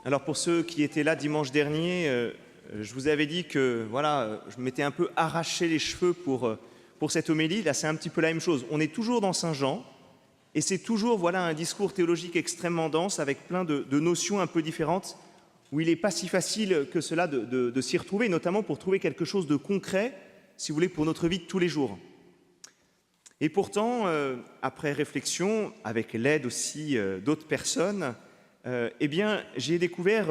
Alors pour ceux qui étaient là dimanche dernier, je vous avais dit que voilà, je m'étais un peu arraché les cheveux pour cette homélie. Là, c'est un petit peu la même chose. On est toujours dans Saint Jean et c'est toujours voilà, un discours théologique extrêmement dense avec plein de notions un peu différentes où il n'est pas si facile que cela de s'y retrouver, notamment pour trouver quelque chose de concret, si vous voulez, pour notre vie de tous les jours. Et pourtant, après réflexion, avec l'aide aussi d'autres personnes, eh bien, j'ai découvert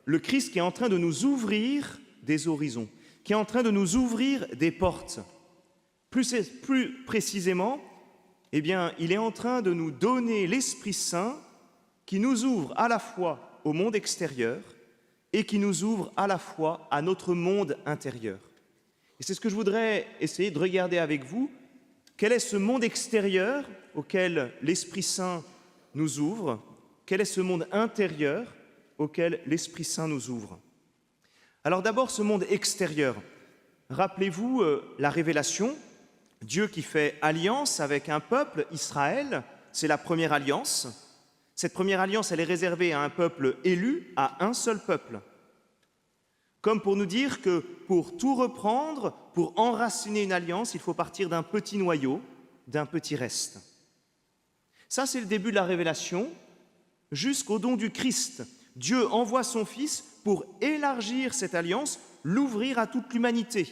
le Christ qui est en train de nous ouvrir des horizons, qui est en train de nous ouvrir des portes. Plus précisément, eh bien, il est en train de nous donner l'Esprit Saint qui nous ouvre à la fois au monde extérieur et qui nous ouvre à la fois à notre monde intérieur. Et c'est ce que je voudrais essayer de regarder avec vous. Quel est ce monde extérieur auquel l'Esprit Saint nous ouvre? Quel est ce monde intérieur auquel l'Esprit Saint nous ouvre? Alors d'abord, ce monde extérieur. Rappelez-vous la révélation, Dieu qui fait alliance avec un peuple, Israël, c'est la première alliance. Cette première alliance, elle est réservée à un peuple élu, à un seul peuple. Comme pour nous dire que pour tout reprendre, pour enraciner une alliance, il faut partir d'un petit noyau, d'un petit reste. Ça, c'est le début de la révélation, jusqu'au don du Christ. Dieu envoie son Fils pour élargir cette alliance, l'ouvrir à toute l'humanité.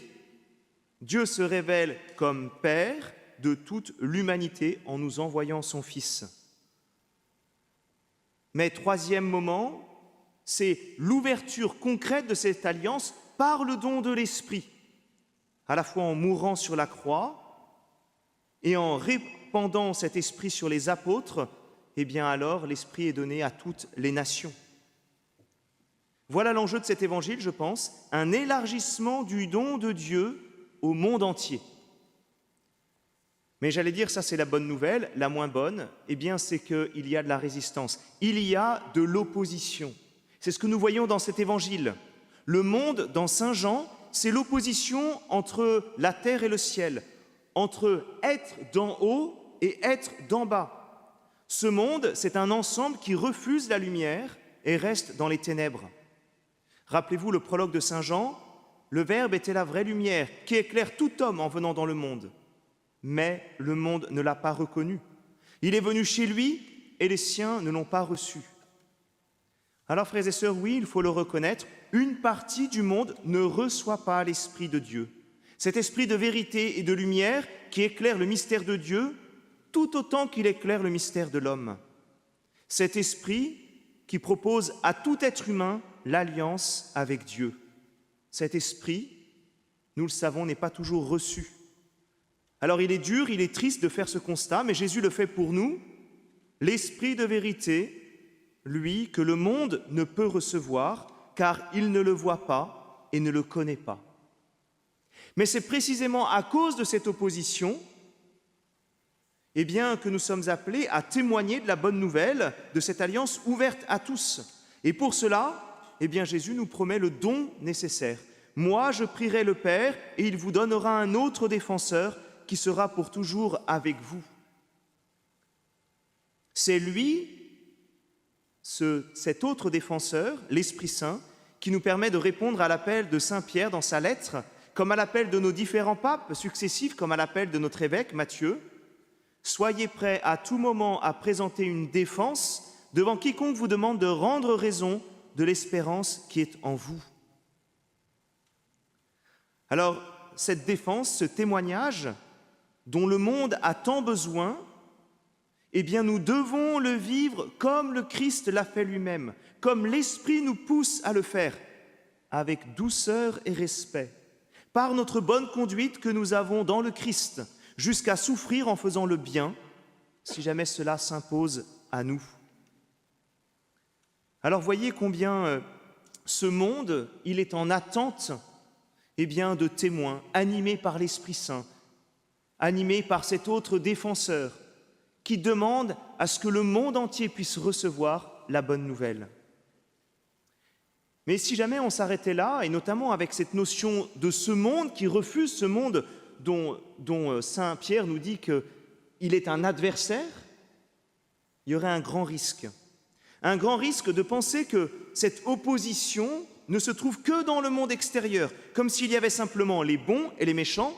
Dieu se révèle comme Père de toute l'humanité en nous envoyant son Fils. Mais troisième moment, c'est l'ouverture concrète de cette alliance par le don de l'Esprit, à la fois en mourant sur la croix et en répandant cet Esprit sur les apôtres. Eh bien alors, l'Esprit est donné à toutes les nations. Voilà l'enjeu de cet évangile, je pense, un élargissement du don de Dieu au monde entier. Mais j'allais dire, ça c'est la bonne nouvelle. La moins bonne, eh bien, c'est qu'il y a de la résistance, il y a de l'opposition. C'est ce que nous voyons dans cet évangile. Le monde, dans Saint Jean, c'est l'opposition entre la terre et le ciel, entre être d'en haut et être d'en bas. Ce monde, c'est un ensemble qui refuse la lumière et reste dans les ténèbres. Rappelez-vous le prologue de Saint Jean, le Verbe était la vraie lumière qui éclaire tout homme en venant dans le monde. Mais le monde ne l'a pas reconnu. Il est venu chez lui et les siens ne l'ont pas reçu. Alors, frères et sœurs, oui, il faut le reconnaître, une partie du monde ne reçoit pas l'Esprit de Dieu. Cet esprit de vérité et de lumière qui éclaire le mystère de Dieu tout autant qu'il éclaire le mystère de l'homme. Cet esprit qui propose à tout être humain l'alliance avec Dieu. Cet esprit, nous le savons, n'est pas toujours reçu. Alors il est dur, il est triste de faire ce constat, mais Jésus le fait pour nous. L'esprit de vérité, lui, que le monde ne peut recevoir, car il ne le voit pas et ne le connaît pas. Mais c'est précisément à cause de cette opposition, eh bien, que nous sommes appelés à témoigner de la bonne nouvelle, de cette alliance ouverte à tous. Et pour cela, eh bien, Jésus nous promet le don nécessaire. Moi, je prierai le Père, et il vous donnera un autre défenseur qui sera pour toujours avec vous. C'est lui, cet autre défenseur, l'Esprit Saint, qui nous permet de répondre à l'appel de Saint Pierre dans sa lettre, comme à l'appel de nos différents papes successifs, comme à l'appel de notre évêque Matthieu. Soyez prêts à tout moment à présenter une défense devant quiconque vous demande de rendre raison de l'espérance qui est en vous. Alors, cette défense, ce témoignage dont le monde a tant besoin, eh bien, nous devons le vivre comme le Christ l'a fait lui-même, comme l'Esprit nous pousse à le faire, avec douceur et respect, par notre bonne conduite que nous avons dans le Christ, jusqu'à souffrir en faisant le bien, si jamais cela s'impose à nous. Alors voyez combien ce monde, il est en attente eh bien, de témoins animés par l'Esprit Saint, animés par cet autre défenseur qui demande à ce que le monde entier puisse recevoir la bonne nouvelle. Mais si jamais on s'arrêtait là, et notamment avec cette notion de ce monde qui refuse, ce monde dont Saint Pierre nous dit qu'il est un adversaire, il y aurait un grand risque. Un grand risque de penser que cette opposition ne se trouve que dans le monde extérieur, comme s'il y avait simplement les bons et les méchants.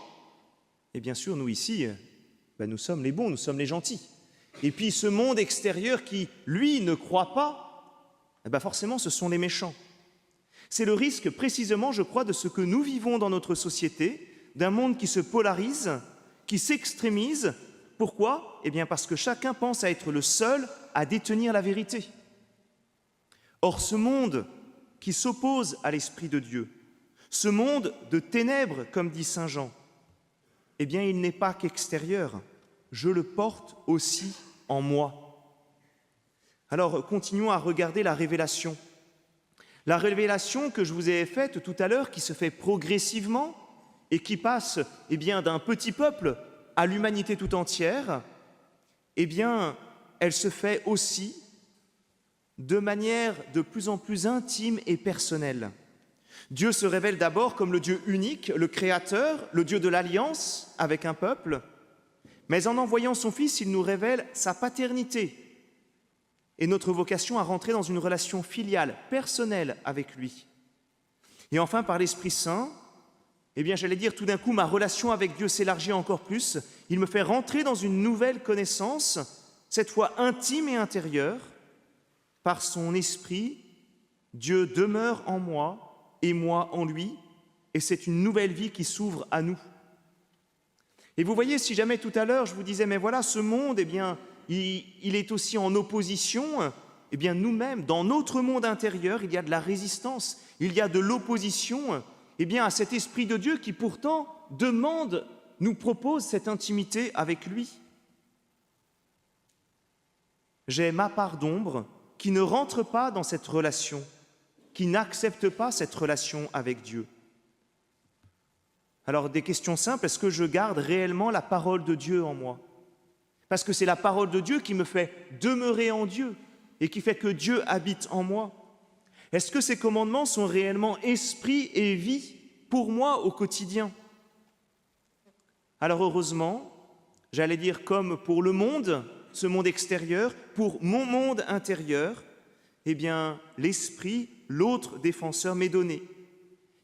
Et bien sûr, nous ici, nous sommes les bons, nous sommes les gentils. Et puis ce monde extérieur qui, lui, ne croit pas, forcément, ce sont les méchants. C'est le risque précisément, je crois, de ce que nous vivons dans notre société, d'un monde qui se polarise, qui s'extrémise. Pourquoi? Parce que chacun pense à être le seul à détenir la vérité. Or, ce monde qui s'oppose à l'Esprit de Dieu, ce monde de ténèbres, comme dit saint Jean, il n'est pas qu'extérieur, je le porte aussi en moi. Alors, continuons à regarder la révélation. La révélation que je vous ai faite tout à l'heure, qui se fait progressivement et qui passe d'un petit peuple à l'humanité tout entière, elle se fait aussi de manière de plus en plus intime et personnelle. Dieu se révèle d'abord comme le Dieu unique, le Créateur, le Dieu de l'alliance avec un peuple, mais en envoyant son Fils, il nous révèle sa paternité et notre vocation à rentrer dans une relation filiale, personnelle avec lui. Et enfin, par l'Esprit Saint, tout d'un coup, ma relation avec Dieu s'élargit encore plus. Il me fait rentrer dans une nouvelle connaissance, cette fois intime et intérieure. Par son Esprit, Dieu demeure en moi et moi en lui, et c'est une nouvelle vie qui s'ouvre à nous. Et vous voyez, si jamais tout à l'heure je vous disais, mais voilà, ce monde, il est aussi en opposition, nous-mêmes, dans notre monde intérieur, il y a de la résistance, il y a de l'opposition, à cet Esprit de Dieu qui pourtant demande, nous propose cette intimité avec lui. J'ai ma part d'ombre qui ne rentre pas dans cette relation, qui n'accepte pas cette relation avec Dieu. Alors, des questions simples, est-ce que je garde réellement la parole de Dieu en moi? Parce que c'est la parole de Dieu qui me fait demeurer en Dieu et qui fait que Dieu habite en moi. Est-ce que ces commandements sont réellement esprit et vie pour moi au quotidien? Alors heureusement, comme pour le monde, ce monde extérieur, pour mon monde intérieur, l'Esprit, l'autre défenseur, m'est donné.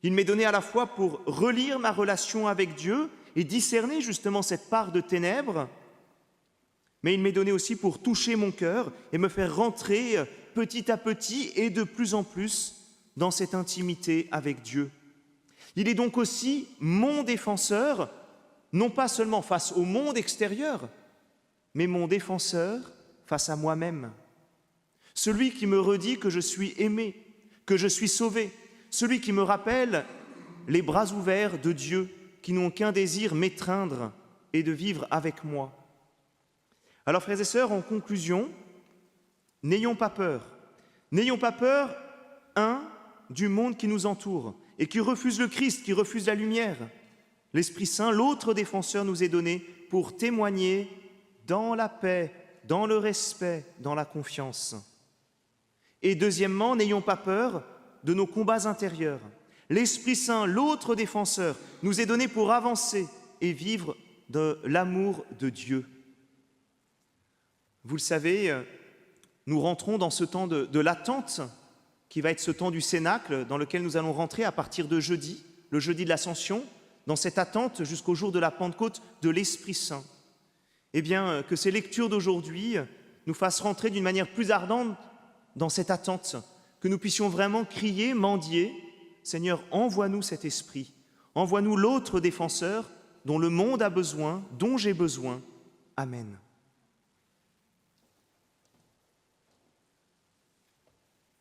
Il m'est donné à la fois pour relire ma relation avec Dieu et discerner justement cette part de ténèbres, mais il m'est donné aussi pour toucher mon cœur et me faire rentrer petit à petit et de plus en plus dans cette intimité avec Dieu. Il est donc aussi mon défenseur, non pas seulement face au monde extérieur, mais mon défenseur face à moi-même. Celui qui me redit que je suis aimé, que je suis sauvé, celui qui me rappelle les bras ouverts de Dieu qui n'ont qu'un désir, m'étreindre et de vivre avec moi. Alors frères et sœurs, en conclusion, n'ayons pas peur. N'ayons pas peur, du monde qui nous entoure et qui refuse le Christ, qui refuse la lumière. L'Esprit Saint, l'autre défenseur, nous est donné pour témoigner dans la paix, dans le respect, dans la confiance. Et deuxièmement, n'ayons pas peur de nos combats intérieurs. L'Esprit Saint, l'autre défenseur, nous est donné pour avancer et vivre de l'amour de Dieu. Vous le savez, nous rentrons dans ce temps de l'attente, qui va être ce temps du Cénacle, dans lequel nous allons rentrer à partir de jeudi, le jeudi de l'Ascension, dans cette attente jusqu'au jour de la Pentecôte de l'Esprit Saint. Que ces lectures d'aujourd'hui nous fassent rentrer d'une manière plus ardente dans cette attente, que nous puissions vraiment crier, mendier, Seigneur, envoie-nous cet esprit, envoie-nous l'autre défenseur dont le monde a besoin, dont j'ai besoin. Amen.